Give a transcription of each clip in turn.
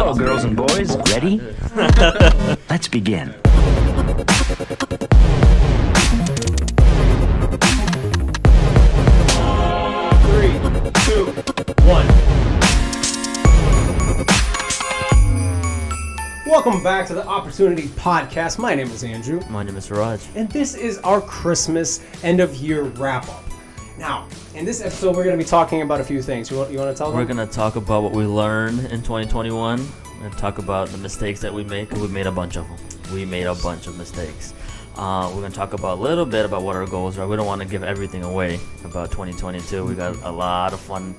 Hello, girls and boys. Ready? Let's begin. 3, 2, 1. Welcome back to the Oppurtunity podcast. My name is Andrew. My name is Raj. And this is our Christmas end of year wrap up. Now, in this episode, we're going to be talking about a few things. You want to tell them? We're going to talk about what we learned in 2021. We're going to talk about the mistakes that we make. We made a bunch of them. We made a bunch of mistakes. We're going to talk about a little bit about what our goals are. We don't want to give everything away about 2022. We got a lot of fun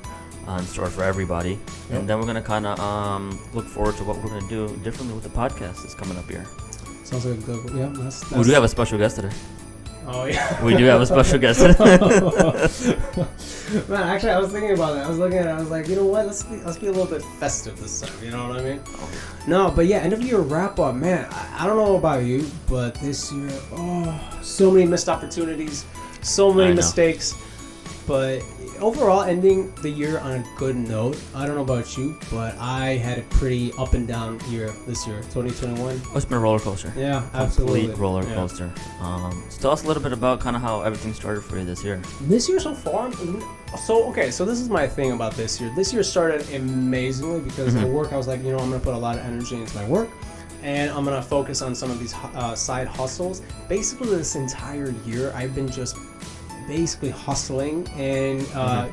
in store for everybody. Yep. And then we're going to kind of look forward to what we're going to do differently with the podcast that's coming up here. Sounds like a good, yeah. That's... We do have a special guest today. Oh, yeah. We do have a special guest today. Man, actually, I was thinking about that. I was looking at it. I was like, you know what? Let's be a little bit festive this time. You know what I mean? No, but yeah, end of year wrap up, man. I don't know about you, but this year, so many missed opportunities, so many mistakes. But overall, ending the year on a good note. I don't know about you, but I had a pretty up and down year this year, 2021. It's been a roller coaster. Yeah, absolutely. Complete roller coaster. So tell us a little bit about kind of how everything started for you this year. This year so far, so this is my thing about this year. This year started amazingly because at work I was like, I'm going to put a lot of energy into my work. And I'm going to focus on some of these side hustles. Basically, this entire year, I've been just basically hustling, and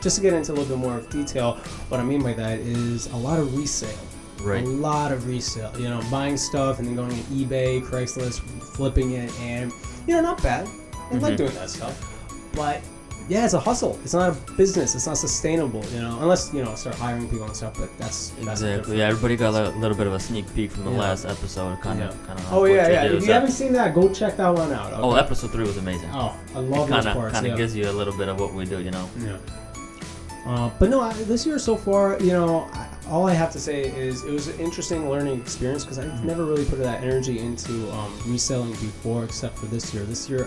just to get into a little bit more of detail, what I mean by that is a lot of resale. Right. A lot of resale. Buying stuff and then going on eBay, Craigslist, flipping it, and not bad. I like doing that stuff, but yeah, it's a hustle. It's not a business. It's not sustainable. Unless start hiring people and stuff. But that's exactly. Yeah, everybody got a little bit of a sneak peek from the last episode. Kind of. Oh yeah. If you haven't seen that, go check that one out. Okay? Oh, episode 3 was amazing. Oh, I love those parts. Kind of gives you a little bit of what we do. Yeah. But no, this year so far, all I have to say is it was an interesting learning experience because I've never really put that energy into reselling before, except for this year. This year,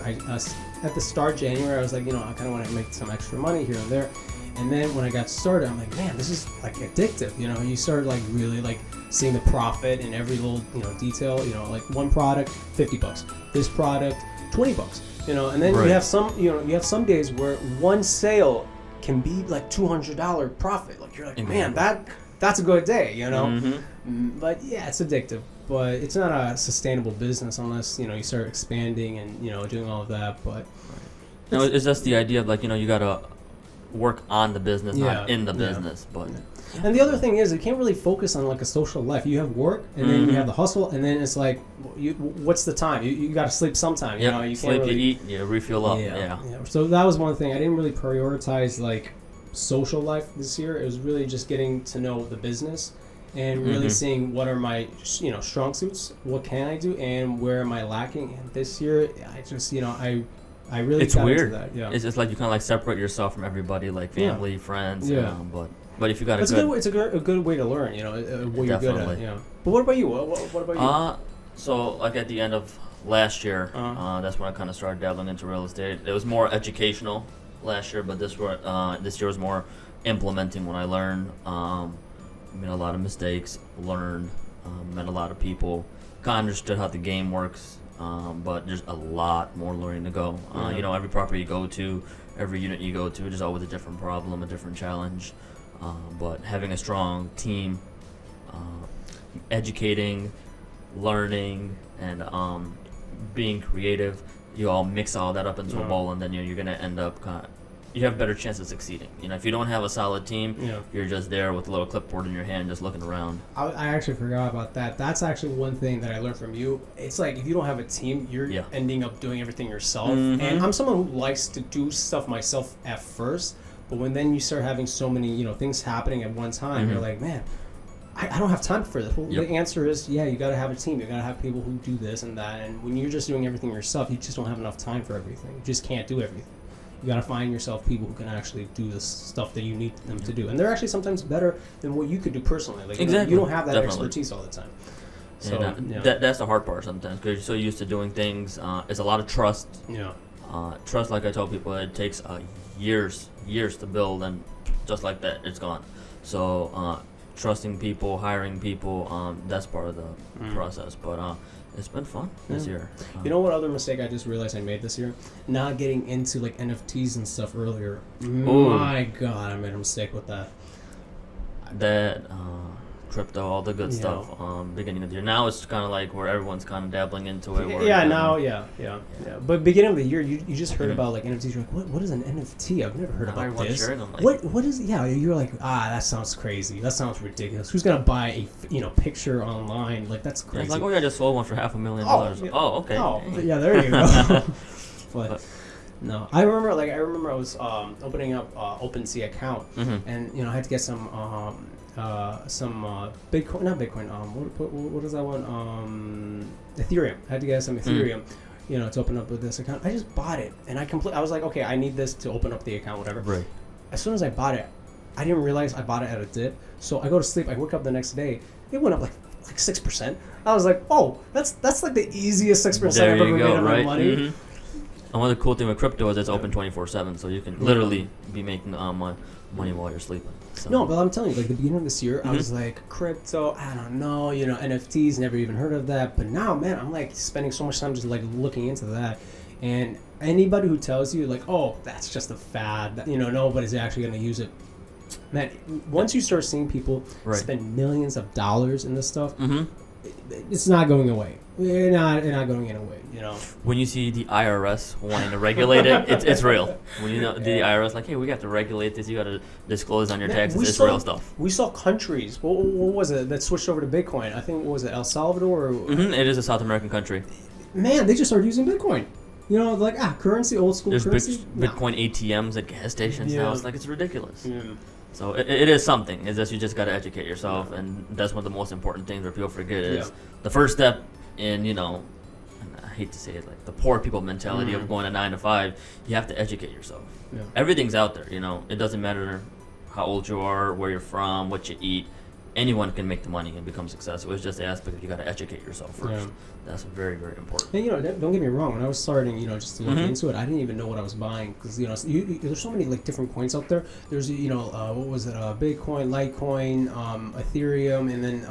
at the start of January, I was like, I kind of want to make some extra money here and there. And then when I got started, I'm like, man, this is like addictive. You start like really like seeing the profit in every little detail. Like one product, $50. This product, $20. And then you have some days where one sale can be like $200 profit. Like you're like, man, that's a good day, But yeah, it's addictive. But it's not a sustainable business unless you start expanding and doing all of that. But no, it's just the idea of like you gotta work on the business, not in the business. But and the other thing is, you can't really focus on like a social life. You have work, and then you have the hustle, and then it's like, what's the time? You got to sleep sometime. You can't sleep, really, you eat, refuel up. Yeah. So that was one thing. I didn't really prioritize like social life this year. It was really just getting to know the business and really seeing what are my strong suits, what can I do, and where am I lacking. And this year, I just I really it's got weird. into that. Yeah, it's just like you kind of like separate yourself from everybody, like family, friends. But if you got it's a good way to learn. What you're good at. Yeah. But what about you? What about you? So like at the end of last year, that's when I kind of started dabbling into real estate. It was more educational last year, but this year was more implementing what I learned. Made a lot of mistakes, learned, met a lot of people, kind of understood how the game works, but there's a lot more learning to go. Every property you go to, every unit you go to, there's always a different problem, a different challenge. But having a strong team, educating, learning, and being creative, you all mix all that up into a bowl, and then you're going to end up you have a better chance of succeeding. If you don't have a solid team, you're just there with a little clipboard in your hand just looking around. I actually forgot about that. That's actually one thing that I learned from you. It's like if you don't have a team, you're ending up doing everything yourself. And I'm someone who likes to do stuff myself at first, but when then you start having so many things happening at one time, you're like, man, I don't have time for this. Well, the answer is, you got to have a team. You got to have people who do this and that. And when you're just doing everything yourself, you just don't have enough time for everything. You just can't do everything. You got to find yourself people who can actually do the stuff that you need them to do. And they're actually sometimes better than what you could do personally. Like, exactly. You don't have that expertise all the time. So that's the hard part sometimes because you're so used to doing things. It's a lot of trust. Yeah. Trust, like I tell people, it takes years to build, and just like that, it's gone. So trusting people, hiring people. That's part of the process. But it's been fun this year. You know what other mistake I just realized I made this year? Not getting into like NFTs and stuff earlier. My God, I made a mistake with that. That crypto, all the good stuff. Beginning of the year. Now it's kind of like where everyone's kind of dabbling into it. Where, Yeah. But beginning of the year, you just heard about like NFTs. You're like, what is an NFT? I've never heard about this. What is? Yeah, you're like, that sounds crazy. That sounds ridiculous. Who's gonna buy a picture online? Like that's crazy. It's like, I just sold one for $500,000. Okay. Oh, yeah, there you go. but no, I remember I was opening up OpenSea account, and I had to get some Bitcoin, not Bitcoin. What is that one? Ethereum. I had to get some Ethereum, to open up with this account. I just bought it, and I was like, okay, I need this to open up the account, whatever. Right. As soon as I bought it, I didn't realize I bought it at a dip. So I go to sleep. I wake up the next day. It went up like 6%. I was like, oh, that's like the easiest 6% I've ever made on my money. Mm-hmm. And one of the cool things with crypto is it's open 24/7, so you can literally be making money while you're sleeping. So. No, but I'm telling you, like the beginning of this year, I was like, crypto, I don't know, NFTs, never even heard of that. But now, man, I'm like spending so much time just like looking into that. And anybody who tells you like, oh, that's just a fad, nobody's actually going to use it. Man, once you start seeing people spend millions of dollars in this stuff, it's not going away. It's not going away. When you see the IRS wanting to regulate it, it's real. When the IRS like, hey, we have to regulate this. You got to disclose on your taxes. It's real stuff. We saw countries. What was it that switched over to Bitcoin? I think what was it, El Salvador? It is a South American country. Man, they just started using Bitcoin. Like currency, old school currency. There's Bitcoin ATMs at gas stations now. It's like it's ridiculous. Yeah. So it is something. It's just you just got to educate yourself, and that's one of the most important things where people forget is the first step in and I hate to say it, like the poor people mentality of going to 9 to 5. You have to educate yourself. Yeah. Everything's out there. It doesn't matter how old you are, where you're from, what you eat. Anyone can make the money and become successful. It's just the aspect that you got to educate yourself first. Yeah. That's very, very important. And don't get me wrong. When I was starting, just to look into it, I didn't even know what I was buying because there's so many like different coins out there. There's what was it? Bitcoin, Litecoin, Ethereum, and then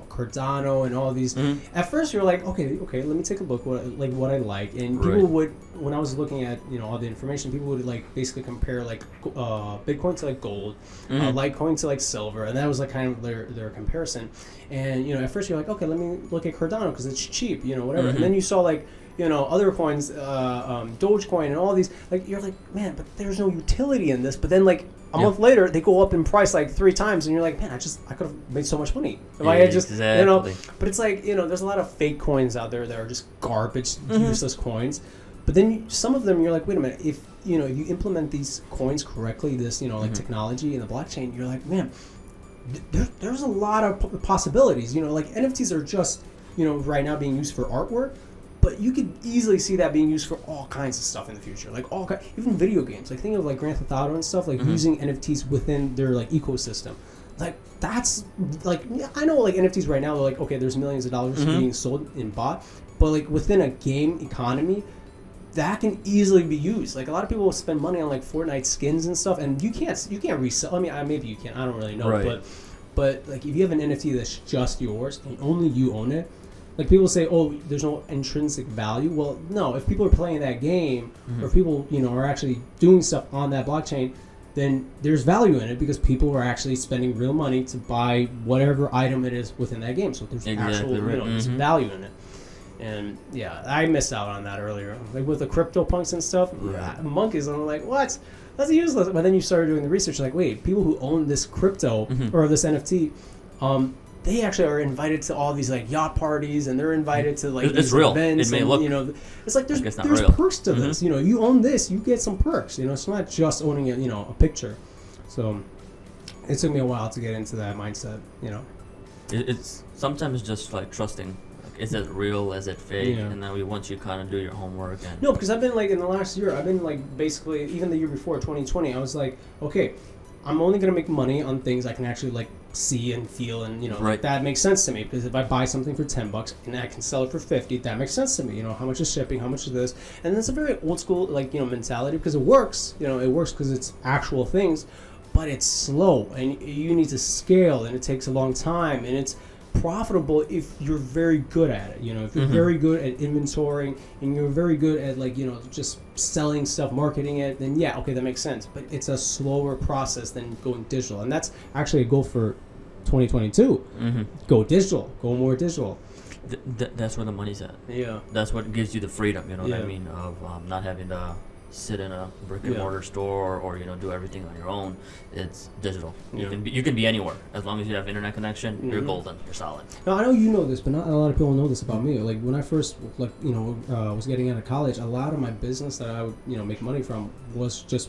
Cardano, and all these. At first, you're like, okay, let me take a look what I like, and people would, when I was looking at all the information, people would like basically compare like Bitcoin to like gold, Litecoin to like silver, and that was like kind of their comparison. And at first you're like, okay, let me look at Cardano because it's cheap, whatever. And then you saw like other coins, Dogecoin, and all these. Like you're like, man, but there's no utility in this. But then like a month later, they go up in price like 3 times, and you're like, man, I could have made so much money if I had just, exactly. But it's like, there's a lot of fake coins out there that are just garbage, useless coins. But then some of them, you're like, wait a minute, if you implement these coins correctly, this like technology in the blockchain, you're like, man, there's a lot of possibilities. Like NFTs are just right now being used for artwork. But you could easily see that being used for all kinds of stuff in the future, like even video games. Like think of like Grand Theft Auto and stuff, like using NFTs within their like ecosystem. Like that's like I know like NFTs right now they're like, okay, there's millions of dollars being sold and bought, but like within a game economy, that can easily be used. Like a lot of people will spend money on like Fortnite skins and stuff, and you can't resell. I mean, maybe you can. I don't really know, but like if you have an NFT that's just yours and only you own it. Like people say, oh, there's no intrinsic value. Well, no. If people are playing that game, or people, are actually doing stuff on that blockchain, then there's value in it because people are actually spending real money to buy whatever item it is within that game. So there's actual, there's value in it. And yeah, I missed out on that earlier. Like with the CryptoPunks and stuff, monkeys. And I'm like, what? That's useless. But then you started doing the research. Like, wait, people who own this crypto or this NFT, they actually are invited to all these like yacht parties, and they're invited to like these events. It may and, look, it's like there's perks to this. You own this, you get some perks. It's not just owning a picture. So it took me a while to get into that mindset. It's sometimes just like trusting. Like, is it real? Is it fake? Yeah. And then once you kind of do your homework. No, because I've been like in the last year, I've been like basically even the year before 2020, I was like, okay, I'm only gonna make money on things I can actually like see and feel, and like, that makes sense to me, because if I buy something for $10 and I can sell it for $50, that makes sense to me. How much is shipping, how much is this, and it's a very old school like mentality, because it works. It works because it's actual things. but it's slow, and you need to scale, and it takes a long time, and it's profitable if you're very good at it. You know, if you're very good at inventorying and you're very good at, like, you know, just selling stuff, marketing it, then yeah, okay, that makes sense. But it's a slower process than going digital, and that's actually a goal for 2022. Go digital, go more digital. That's where the money's at. Yeah, that's what gives you the freedom, you know what I mean, of not having to sit in a brick and mortar store or, you know, do everything on your own. It's digital. You can be anywhere as long as you have internet connection. You're golden. You're solid. Now, I know you know this, but not a lot of people know this about me. Like, when I first, like, you know, was getting out of college, a lot of my business that I would, you know, make money from was just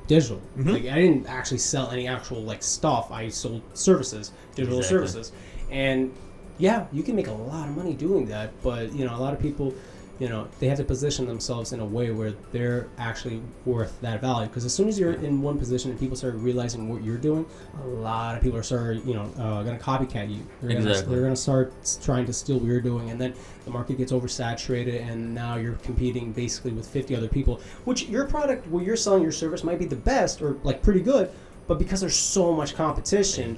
digital. Like, I didn't actually sell any actual, like, stuff. I sold services, digital services, and yeah, you can make a lot of money doing that. But, you know, a lot of people, you know, they have to position themselves in a way where they're actually worth that value. Because as soon as you're in one position and people start realizing what you're doing, a lot of people are going to copycat you. They're going to start trying to steal what you're doing, and then the market gets oversaturated, and now you're competing basically with 50 other people. Which your product, where you're selling your service, might be the best or like pretty good, but because there's so much competition,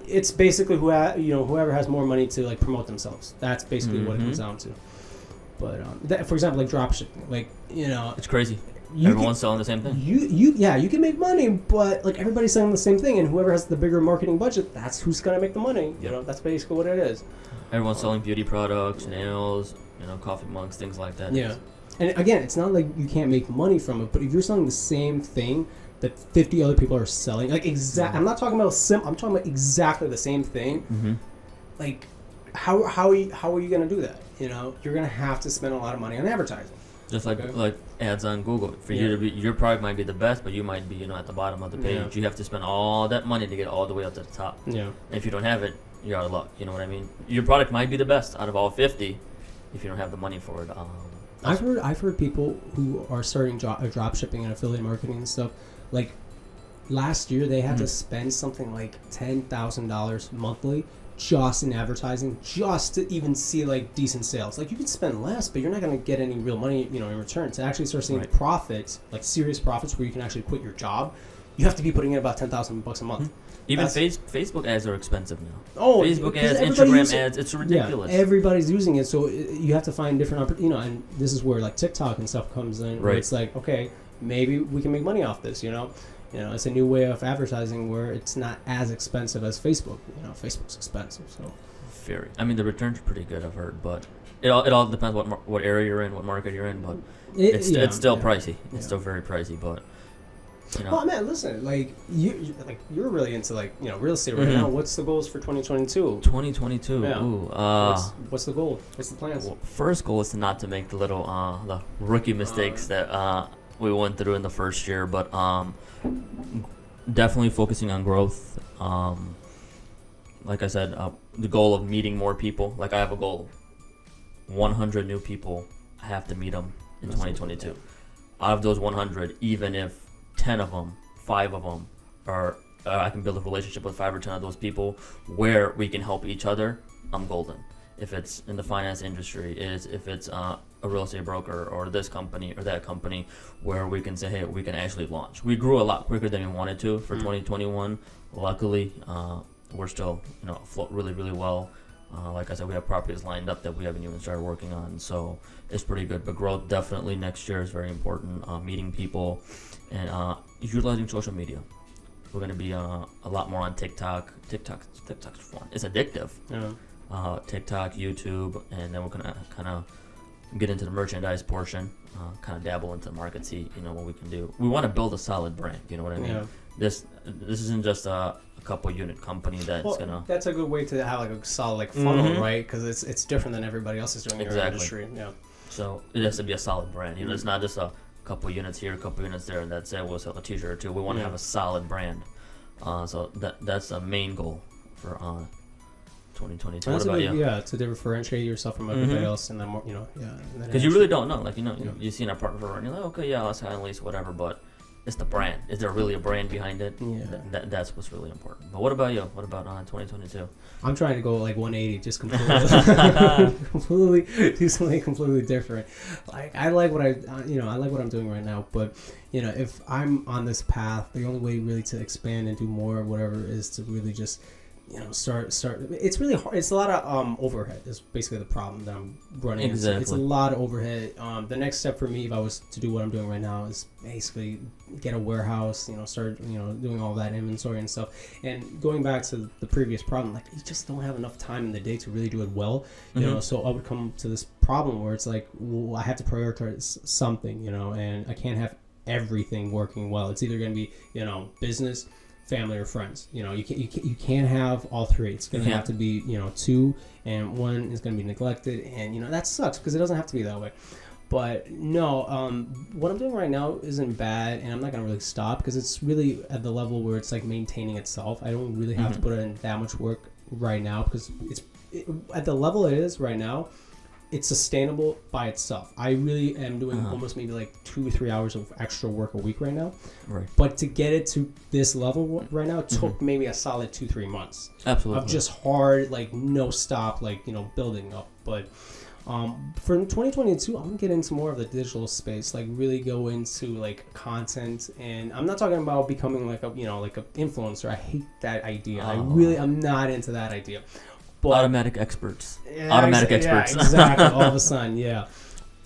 it's basically whoever has more money to, like, promote themselves. That's basically what it comes down to. But for example, like dropshipping, like, you know, it's crazy. Everyone's selling the same thing. You can make money, but like everybody's selling the same thing, and whoever has the bigger marketing budget, that's who's gonna make the money. You know, that's basically what it is. Everyone's selling beauty products, nails, you know, coffee mugs, things like that. Yeah, and again, it's not like you can't make money from it, but if you're selling the same thing that 50 other people are selling, like I'm not talking about I'm talking about exactly the same thing. Like, how are you gonna do that? You know, you're gonna have to spend a lot of money on advertising. Just like ads on Google. For you to be, your product might be the best, but you might be, you know, at the bottom of the page. You have to spend all that money to get all the way up to the top. Yeah. And if you don't have it, you're out of luck. You know what I mean? Your product might be the best out of all 50 if you don't have the money for it. I've heard people who are starting drop shipping and affiliate marketing and stuff. Like, last year they had to spend something like $10,000 monthly just in advertising, just to even see, like, decent sales. Like, you can spend less, but you're not going to get any real money, you know, in return. To actually start seeing profits, like serious profits, where you can actually quit your job, you have to be putting in about $10,000 a month. Even Facebook ads are expensive now. Oh, Facebook ads, Instagram ads, it's ridiculous. Yeah, everybody's using it, so you have to find different, you know, and this is where, like, TikTok and stuff comes in. Where it's like, okay, maybe we can make money off this, you know. You know, it's a new way of advertising where it's not as expensive as Facebook. You know, Facebook's expensive, so. Very. I mean, the returns are pretty good, I've heard, but it all depends what area you're in, what market you're in, but it's still pricey. It's still very pricey, but, you know. Oh man, listen, like you're really into, like, you know, real estate right now. What's the goals for 2022? 2022. Yeah. Ooh. What's the goal? What's the plans? Well, first goal is to not to make the rookie mistakes that we went through in the first year, but definitely focusing on growth. Like I said, the goal of meeting more people. Like, I have a goal, 100 new people. I have to meet them in 2022. Out of those 100, even if 10 of them, 5 of them are, I can build a relationship with 5 or 10 of those people where we can help each other, I'm golden. If it's in the finance industry, if it's a real estate broker or this company or that company, where we can say, hey, we can actually launch. We grew a lot quicker than we wanted to for 2021. Luckily, we're still, you know, afloat really, really well. Like I said, we have properties lined up that we haven't even started working on, so it's pretty good. But growth definitely next year is very important. Meeting people and utilizing social media. We're going to be a lot more on TikTok. TikTok's fun. It's addictive. Yeah. TikTok, YouTube, and then we're gonna kind of get into the merchandise portion, kind of dabble into the market, see, you know, what we can do. We want to build a solid brand. You know what I mean? Yeah. This isn't just a couple unit company that's gonna. That's a good way to have, like, a solid, like, funnel, right? Because it's different than everybody else is doing in your industry. Yeah. So it has to be a solid brand. You know, it's not just a couple units here, a couple units there, and that's it. We'll sell a T-shirt or two. We want to have a solid brand. So that's a main goal for 2022. What about you? Yeah, to differentiate yourself from everybody else, and then more, you know, because you really don't know. Like, you know, you see in a partner for and you're like, okay, yeah, let's sign a lease, whatever. But it's the brand. Is there really a brand behind it? Yeah. That's what's really important. But what about you? What about 2022? I'm trying to go like 180, just completely do something completely different. Like I like what I like what I'm doing right now, but if I'm on this path, the only way really to expand and do more, whatever, is to really just start. It's really hard. It's a lot of overhead. Is basically the problem that I'm running into. Exactly. It's a lot of overhead. The next step for me, if I was to do what I'm doing right now, is basically get a warehouse. Start doing all that inventory and stuff. And going back to the previous problem, like you just don't have enough time in the day to really do it well. So I would come to this problem where it's like, well, I have to prioritize something. And I can't have everything working well. It's either going to be business, family, or friends. You can't have all three. It's going to have to be two, and one is going to be neglected, and that sucks because it doesn't have to be that way. But no, what I'm doing right now isn't bad, and I'm not going to really stop because it's really at the level where it's like maintaining itself. I don't really have to put in that much work right now because at the level it is right now, it's sustainable by itself. I really am doing almost maybe like 2 or 3 hours of extra work a week right now. Right. But to get it to this level right now, it took maybe a solid 2-3 months. Absolutely. Of just hard, like no stop, like building up. But for 2022, I'm gonna get into more of the digital space, like really go into like content, and I'm not talking about becoming like a like a influencer. I hate that idea. I'm not into that idea. But, automatic experts. Yeah, exactly. All of a sudden, yeah.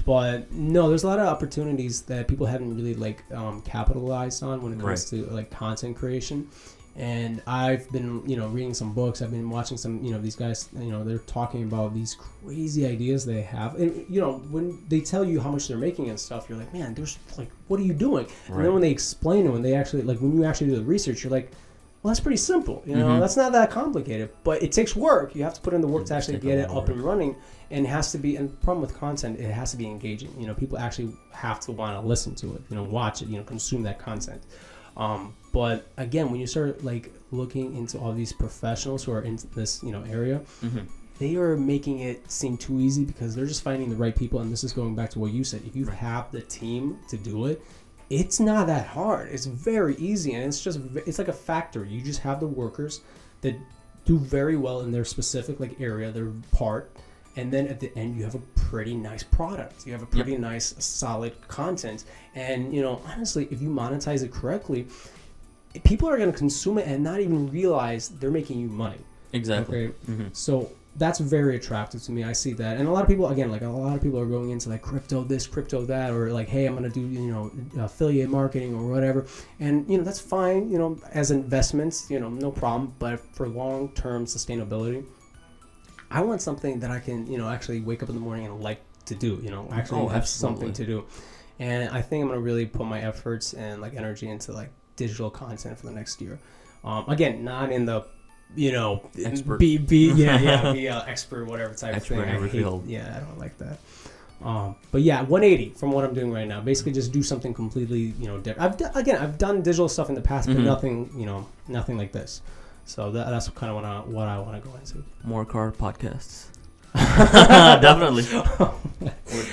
But no, there's a lot of opportunities that people haven't really like capitalized on when it comes to like content creation. And I've been reading some books. I've been watching some these guys. They're talking about these crazy ideas they have. And when they tell you how much they're making and stuff, you're like, man, there's like, what are you doing? Right. And then when they explain it, when they actually when you actually do the research, you're like, well, that's pretty simple. That's not that complicated, but it takes work. You have to put in the work to actually get it up and running, and it has to be. And the problem with content, it has to be engaging. People actually have to want to listen to it, watch it, consume that content. But again, when you start like looking into all these professionals who are into this, area, they are making it seem too easy because they're just finding the right people. And this is going back to what you said. If you have the team to do it, it's not that hard. It's very easy, and it's like a factory. You just have the workers that do very well in their specific like area, their part, and then at the end you have a pretty nice product. You have a pretty nice, solid content, and honestly, if you monetize it correctly, people are going to consume it and not even realize they're making you money. Exactly. Okay, so that's very attractive to me. I see that, and a lot of people, again, like a lot of people are going into like crypto this, crypto that, or like, hey, I'm gonna do affiliate marketing or whatever, and that's fine, as investments, no problem. But for long-term sustainability, I want something that I can actually wake up in the morning and like to do, actually have something to do. And I think I'm gonna really put my efforts and like energy into like digital content for the next year. Again, not in the expert. Be expert, whatever type expert of thing. in every field. Yeah, I don't like that. But yeah, 180 from what I'm doing right now. Basically, just do something completely, different. I've done digital stuff in the past, but nothing like this. So that's kind of what I want to go into. More car podcasts. Definitely.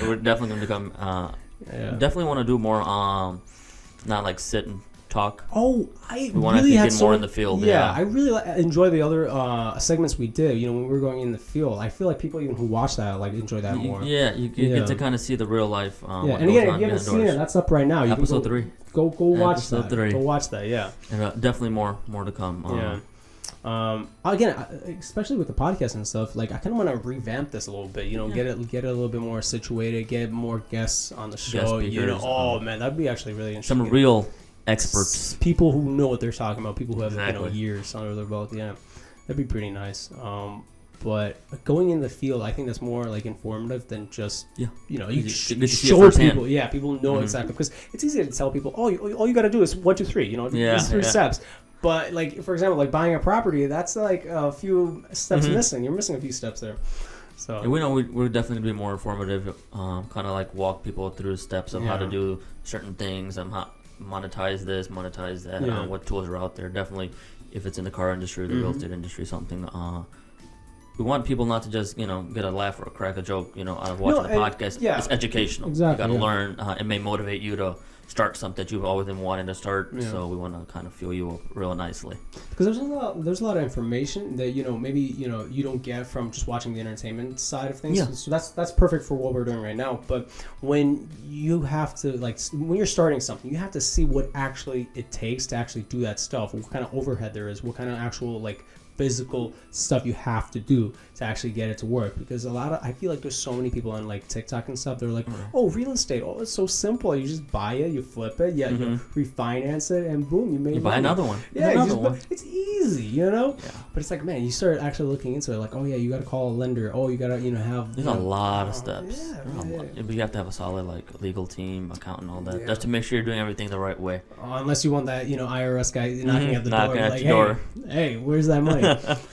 We're definitely going to become. Definitely want to do more. Not like sit and talk. Oh, I we want really to had get more in the field. Yeah, I really enjoy the other segments we did. When we were going in the field, I feel like people even who watch that like enjoy that more. Yeah, you get to kind of see the real life. And again, if you haven't seen it, that's up right now. Episode 3. Go watch Episode that. 3. Go watch that. Yeah. And definitely more to come. Again, especially with the podcast and stuff, like I kind of want to revamp this a little bit. Get it a little bit more situated. Get more guests on the show. Speakers, man, that'd be actually really interesting. Some real experts, people who know what they're talking about, people who have exactly. Years under their belt. Yeah, that'd be pretty nice. But going in the field, I think that's more like informative than just you show people. Yeah, people know exactly, because it's easy to tell people, all you got to do is 1, 2, 3. These 3 steps. But like, for example, like buying a property, that's like a few steps missing. You're missing a few steps there. So we know we're definitely be more informative, kind of like walk people through steps of how to do certain things and how monetize this, monetize that, what tools are out there. Definitely, if it's in the car industry, the real estate industry, something. We want people not to just get a laugh or crack a joke out of watching the podcast. Yeah, it's educational. Exactly. You got to learn. It may motivate you to start something that you've always been wanting to start. Yeah. So we want to kind of fuel you up real nicely. Because there's a lot of information that maybe you don't get from just watching the entertainment side of things. Yeah. So that's perfect for what we're doing right now. But when you have to when you're starting something, you have to see what actually it takes to actually do that stuff. What kind of overhead there is. What kind of actual physical stuff you have to do to actually get it to work. Because I feel like there's so many people on TikTok and stuff. They're like, oh, real estate, oh, it's so simple. You just buy it, you flip it, you refinance it, and boom, you made You buy money. another one. Yeah, another one. it's easy, Yeah. But it's like, man, you start actually looking into it. Like, oh yeah, you got to call a lender. Oh, you got to have. There's a lot of steps. Yeah, But you have to have a solid legal team, accountant, all that. Yeah. Just to make sure you're doing everything the right way. Unless you want that, IRS guy knocking at the Knocking door, at like, your door. Hey, where's that money?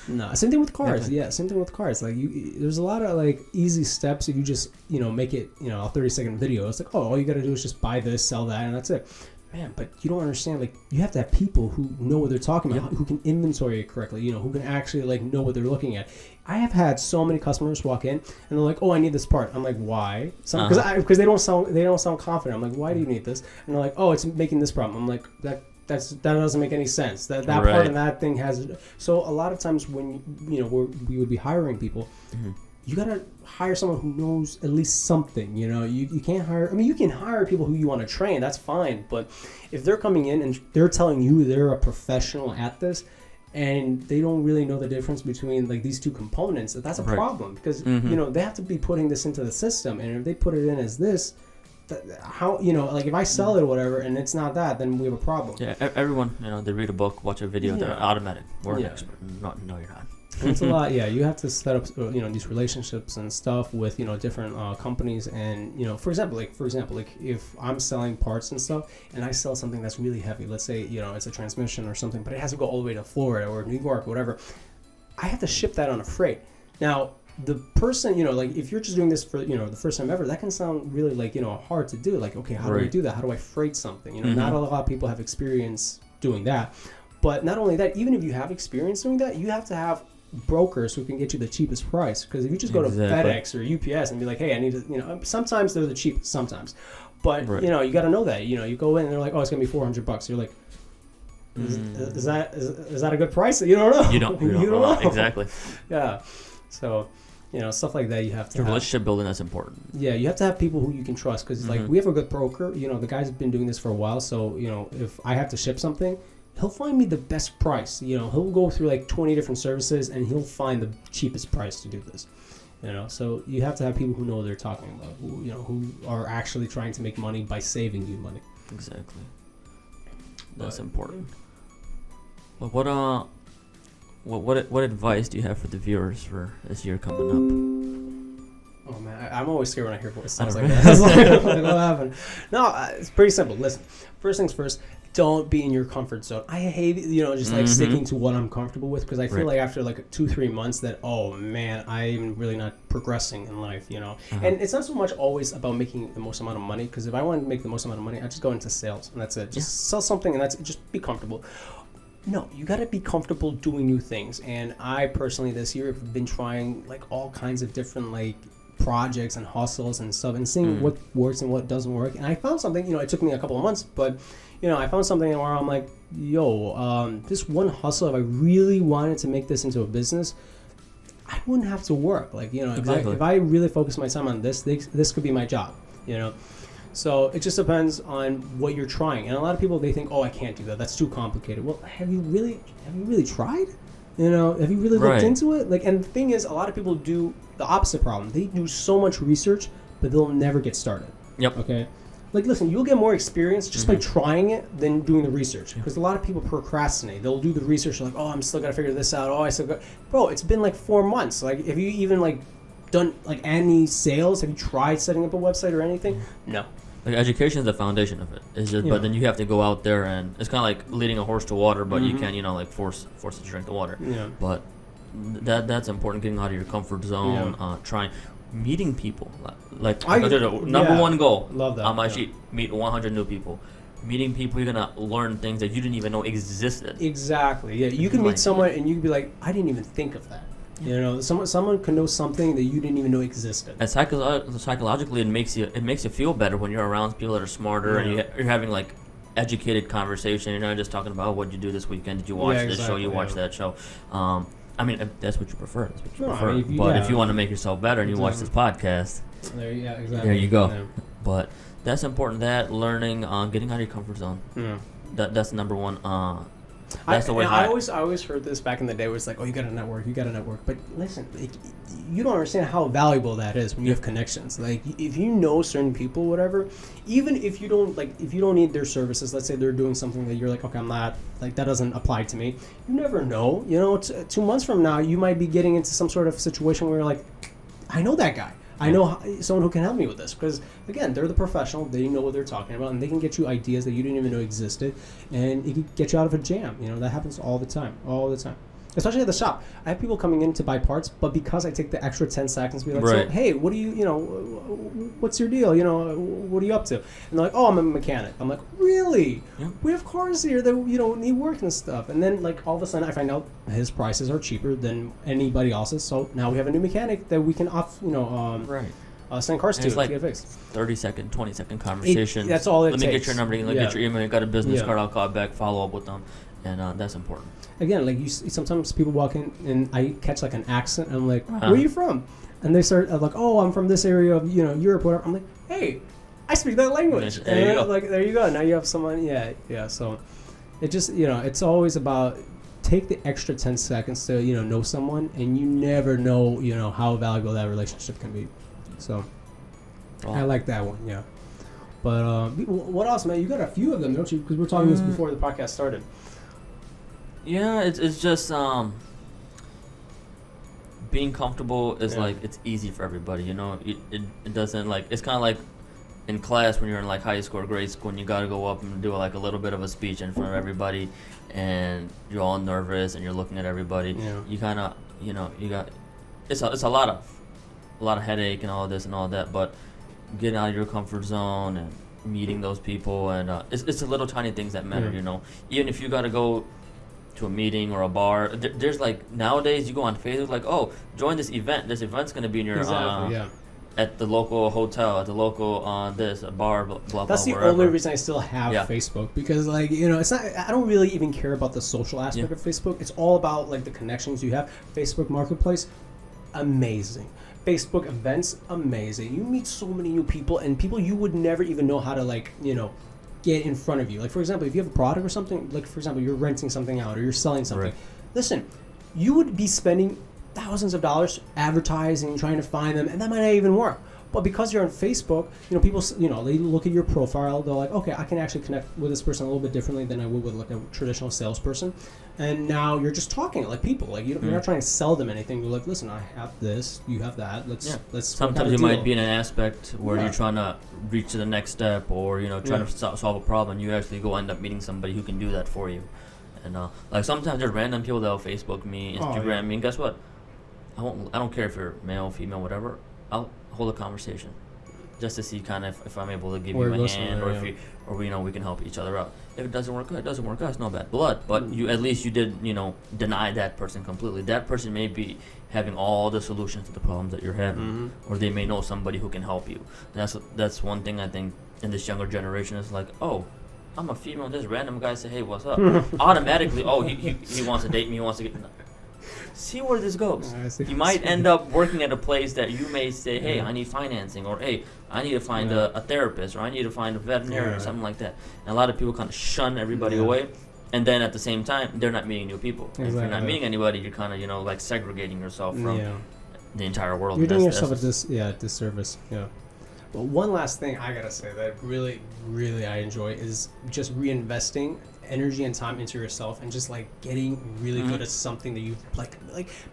No, same thing with cars. Yeah, same thing with cars. There's a lot of easy steps if you just make it a 30-second video. It's like, oh, all you got to do is just buy this, sell that, and that's it. Man, but you don't understand. You have to have people who know what they're talking about, who can inventory it correctly. Who can actually know what they're looking at. I have had so many customers walk in and they're like, "Oh, I need this part." I'm like, "Why?" Because they don't sound confident. I'm like, "Why do you need this?" And they're like, "Oh, it's making this problem." I'm like, that doesn't make any sense. That Right. part of that thing has. So a lot of times when we would be hiring people, you gotta hire someone who knows at least something. You can't hire. I mean, you can hire people who you want to train. That's fine. But if they're coming in and they're telling you they're a professional at this, and they don't really know the difference between these two components, that's a Right. problem. Because they have to be putting this into the system, and if they put it in as this. How if I sell it or whatever and it's not that, then we have a problem. Yeah, everyone, they read a book, watch a video, they're automatic. We're an expert. No, you're not. And it's a lot. Yeah, you have to set up these relationships and stuff with different companies, and for example, if I'm selling parts and stuff and I sell something that's really heavy, let's say it's a transmission or something, but it has to go all the way to Florida or New York or whatever, I have to ship that on a freight. Now the person, if you're just doing this for, the first time ever, that can sound really hard to do. Okay, how do I do that? How do I freight something? Not a lot of people have experience doing that. But not only that, even if you have experience doing that, you have to have brokers who can get you the cheapest price. Because if you just go to FedEx or UPS and be like, hey, I need to, sometimes they're the cheapest, sometimes. But, you got to know that. You go in and they're like, oh, it's going to be $400. You're like, is that a good price? You don't know. You don't know. Exactly. Yeah. So, stuff like that you have to have. Relationship building is important. Yeah, you have to have people who you can trust because, we have a good broker. The guy's been doing this for a while. So, if I have to ship something, he'll find me the best price. He'll go through 20 different services and he'll find the cheapest price to do this. So you have to have people who know what they're talking about, who are actually trying to make money by saving you money. Exactly. That's important. But what advice do you have for the viewers for this year coming up? Oh man, I'm always scared when I hear voice sounds like that. What happened? No, it's pretty simple. Listen, first things first. Don't be in your comfort zone. I hate sticking to what I'm comfortable with because I feel like after 2-3 months that, oh man, I'm really not progressing in life, And it's not so much always about making the most amount of money, because if I want to make the most amount of money, I just go into sales and that's it. Just sell something and that's it. Just be comfortable. No, you got to be comfortable doing new things. And I personally this year have been trying all kinds of different projects and hustles and stuff and seeing what works and what doesn't work. And I found something, it took me a couple of months, but I found something where I'm like, this one hustle, if I really wanted to make this into a business, I wouldn't have to work. Exactly. If I really focus my time on this could be my job, So it just depends on what you're trying. And a lot of people, they think, oh, I can't do that. That's too complicated. Well, have you really tried? Have you really looked into it? And the thing is, a lot of people do the opposite problem. They do so much research, but they'll never get started. Yep. Okay? Listen, you'll get more experience just by trying it than doing the research. Because a lot of people procrastinate. They'll do the research like, oh, I'm still got to figure this out. Oh, I still got... Bro, it's been 4 months. Have you even done any sales? Have you tried setting up a website or anything? No. Education is the foundation of it. It's just, but then you have to go out there and it's kind of like leading a horse to water, but you can't, force it to drink the water. Yeah. But that's important. Getting out of your comfort zone, trying, meeting people. Number one goal. Love that. On my sheet, meet 100 new people. Meeting people, you're gonna learn things that you didn't even know existed. Exactly. Yeah, you can meet someone and you can be like, I didn't even think of that. You know, someone can know something that you didn't even know existed. And psychologically, it makes you feel better when you're around people that are smarter and you're having like educated conversation. You're not just talking about what did you do this weekend. Did you watch this show? You watch that show. I mean, if that's what you prefer. That's what you prefer. I mean, if you want to make yourself better and you watch this podcast, there you go. Yeah. But that's important. That learning, getting out of your comfort zone. Yeah. That's number one. That's the way. I always heard this back in the day. Where it's like, oh, you got to network. But listen, like, you don't understand how valuable that is when you have connections. Like, if you know certain people, whatever, even if you don't need their services. Let's say they're doing something that you're like, okay, I'm not, like, that doesn't apply to me. You never know. You know, 2 months from now, you might be getting into some sort of situation where you're like, I know that guy. I know someone who can help me with this, because again, they're the professional. They know what they're talking about, and they can get you ideas that you didn't even know existed, and it can get you out of a jam. You know, that happens all the time, especially at the shop. I have people coming in to buy parts, but because I take the extra 10 seconds to be like, right. So, hey, what do you know, what's your deal? You know, what are you up to? And they're like, oh, I'm a mechanic. I'm like, really? Yeah. We have cars here that, you know, need work and stuff. And then, like, all of a sudden I find out his prices are cheaper than anybody else's. So now we have a new mechanic that we can send cars to. It's like to get fixed. 30-second, 20-second conversation. That's all it takes. Let me get your number. Let me get your email. You got a business card. I'll call back. Follow up with them. And that's important. Again, like, sometimes people walk in and I catch like an accent. And I'm like, where are you from? And they start like, oh, I'm from this area of, you know, Europe, whatever. I'm like, hey, I speak that language. There you go. Like, there you go. Now you have someone. Yeah. So it just, you know, it's always about take the extra 10 seconds to, you know someone, and you never know, you know, how valuable that relationship can be. So I like that one. Yeah. But what else, man? You got a few of them, don't you? Because we were talking this before the podcast started. Yeah, it's just being comfortable is like, it's easy for everybody, you know. It doesn't, like, it's kind of like in class when you're in like high school or grade school and you got to go up and do like a little bit of a speech in front of everybody, and you're all nervous and you're looking at everybody. Yeah. You kind of, you know, you got it's a lot of headache and all this and all that, but getting out of your comfort zone and meeting those people, and it's the little tiny things that matter, you know. Even if you got to go to a meeting or a bar, there's like, nowadays you go on Facebook like, oh, join this event. This event's going to be in your at the local hotel, at the local this bar, blah blah. That's the wherever. only reason I still have Facebook, because, like, you know, it's not. I don't really even care about the social aspect of Facebook. It's all about, like, the connections you have. Facebook Marketplace, amazing. Facebook events, amazing. You meet so many new people, and people you would never even know how to, like, you know, get in front of you. Like, for example, if you have a product or something, like, for example, you're renting something out or you're selling something. Right. Listen, you would be spending thousands of dollars advertising, trying to find them, and that might not even work. But because you're on Facebook, you know, people, you know, they look at your profile, they're like, okay, I can actually connect with this person a little bit differently than I would with, like, a traditional salesperson. And now you're just talking like people. Like, you're not trying to sell them anything. You're like, listen, I have this, you have that. Let's. Sometimes you might be in an aspect where you're trying to reach to the next step, or, you know, trying to solve a problem. You actually go end up meeting somebody who can do that for you. And like, sometimes there's random people that'll Facebook me, Instagram me, and guess what? I don't care if you're male, female, whatever. I'll hold a conversation just to see kind of if I'm able to give you a hand, or if you know, we can help each other out. If it doesn't work out, it doesn't work out. It's no bad blood, but you at least you did, you know, deny that person completely. That person may be having all the solutions to the problems that you're having, or they may know somebody who can help you. And that's one thing I think in this younger generation is like, oh, I'm a female. This random guy say, hey, what's up? Automatically, oh, he wants to date me. He wants to get. See where this goes. You might end up working at a place that you may say, hey, I need financing, or hey, I need to find a therapist, or I need to find a veterinarian, or something like that. And a lot of people kind of shun everybody away, and then at the same time, they're not meeting new people. If you're not meeting anybody, you're kind of, you know, like, segregating yourself from the entire world. You're doing yourself a disservice. Yeah. But one last thing I gotta say that really, really I enjoy is just reinvesting energy and time into yourself, and just, like, getting really good at something that you like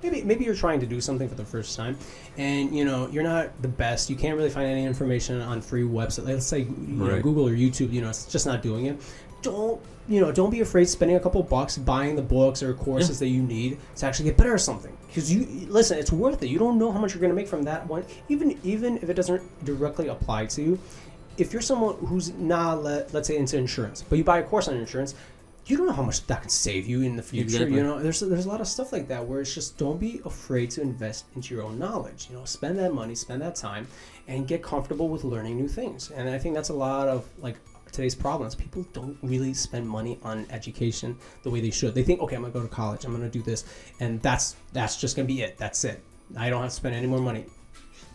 maybe you're trying to do something for the first time, and, you know, you're not the best, you can't really find any information on free websites, let's say, you know, Google or YouTube, you know, it's just not doing it. Don't be afraid spending a couple bucks buying the books or courses that you need to actually get better at something, because listen, it's worth it. You don't know how much you're going to make from that one, even if it doesn't directly apply to you. If you're someone who's not, let's say, into insurance, but you buy a course on insurance, you don't know how much that can save you in the future. Exactly. You know, there's a lot of stuff like that where it's just don't be afraid to invest into your own knowledge. You know, spend that money, spend that time, and get comfortable with learning new things. And I think that's a lot of like today's problems. People don't really spend money on education the way they should. They think, okay, I'm gonna go to college, I'm gonna do this, and that's just gonna be it. That's it. I don't have to spend any more money.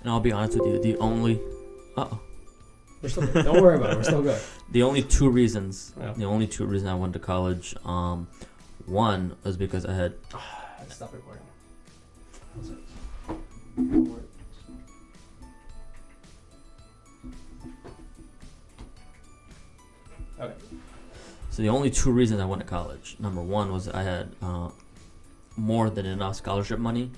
And I'll be honest with you, the only We're still good. Don't worry about it. We're still good. the only two reasons Yeah. I went to college, one was because I had Stop recording. Okay. So the only two reasons I went to college, number one was I had more than enough scholarship money,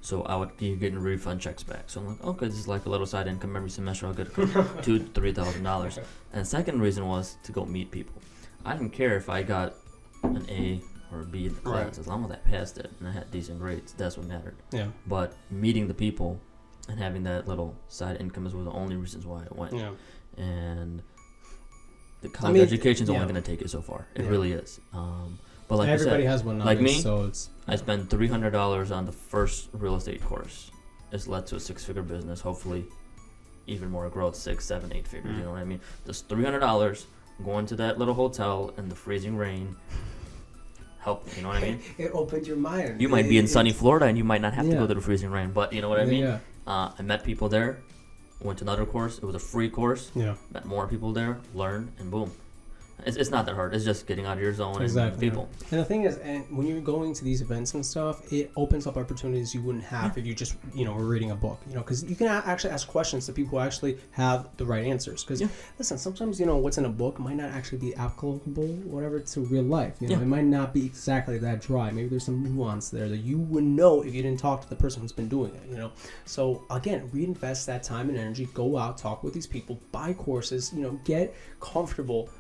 so I would be getting refund checks back. So I'm like, okay, this is like a little side income every semester. I'll get $2,000-$3,000. And the second reason was to go meet people. I didn't care if I got an A or a B in the class, Right. as long as I passed it and I had decent grades. That's what mattered. Yeah. But meeting the people and having that little side income were the only reasons why I went. Yeah. And the college education is only yeah. going to take you so far. It Yeah. really is. But like Everybody I said, has one like nowadays, me, so it's I spent $300 on the first real estate course. It's led to a 6-figure business. Hopefully, even more growth, 6, 7, 8 figures. You know what I mean? Just $300 going to that little hotel in the freezing rain. Help, you know what I mean? it opened your mind. You might be in sunny Florida and you might not have to go to the freezing rain, but you know what I mean? Yeah. I met people there. Went to another course. It was a free course. Yeah. Met more people there. Learned, and boom. It's not that hard. It's just getting out of your zone and meeting people. Yeah. And the thing is, and when you're going to these events and stuff, it opens up opportunities you wouldn't have if you just, were reading a book. Because you can actually ask questions to people who actually have the right answers. Because listen, sometimes what's in a book might not actually be applicable, whatever, to real life. It might not be exactly that dry. Maybe there's some nuance there that you wouldn't know if you didn't talk to the person who's been doing it. So again, reinvest that time and energy. Go out, talk with these people, buy courses. Get comfortable.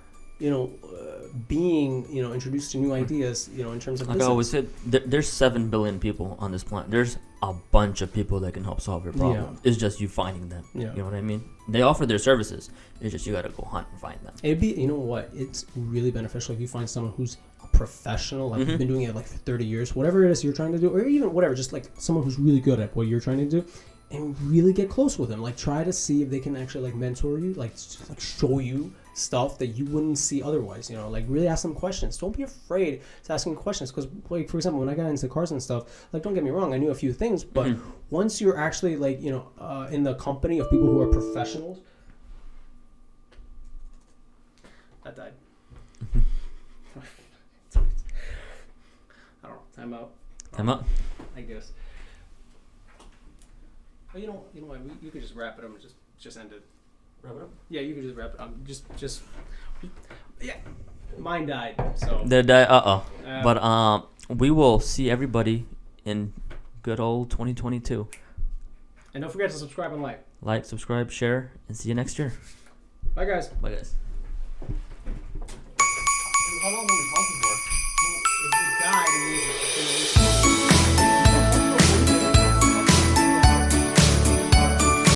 Being introduced to new ideas, in terms of like business. I always said, there's 7 billion people on this planet. There's a bunch of people that can help solve your problem. It's just you finding them. Yeah. You know what I mean? They offer their services. It's just you got to go hunt and find them. It'd be, it's really beneficial if you find someone who's a professional, like you've been doing it like for 30 years, whatever it is you're trying to do, or even whatever, just like someone who's really good at what you're trying to do, and really get close with them. Like try to see if they can actually like mentor you, like just like show you stuff that you wouldn't see otherwise. Like really ask them questions. Don't be afraid to asking questions, because like for example, when I got into cars and stuff, like don't get me wrong, I knew a few things, but once you're actually like in the company of people who are professionals. That died. I don't know. Time out. Time up. I guess. Oh, you know what? You could just wrap it up and just end it. Wrap it up. Yeah, you could just wrap it up. Just. Yeah. Mine died. So. But we will see everybody in good old 2022. And don't forget to subscribe and like. Like, subscribe, share, and see you next year. Bye, guys. Bye, guys. How long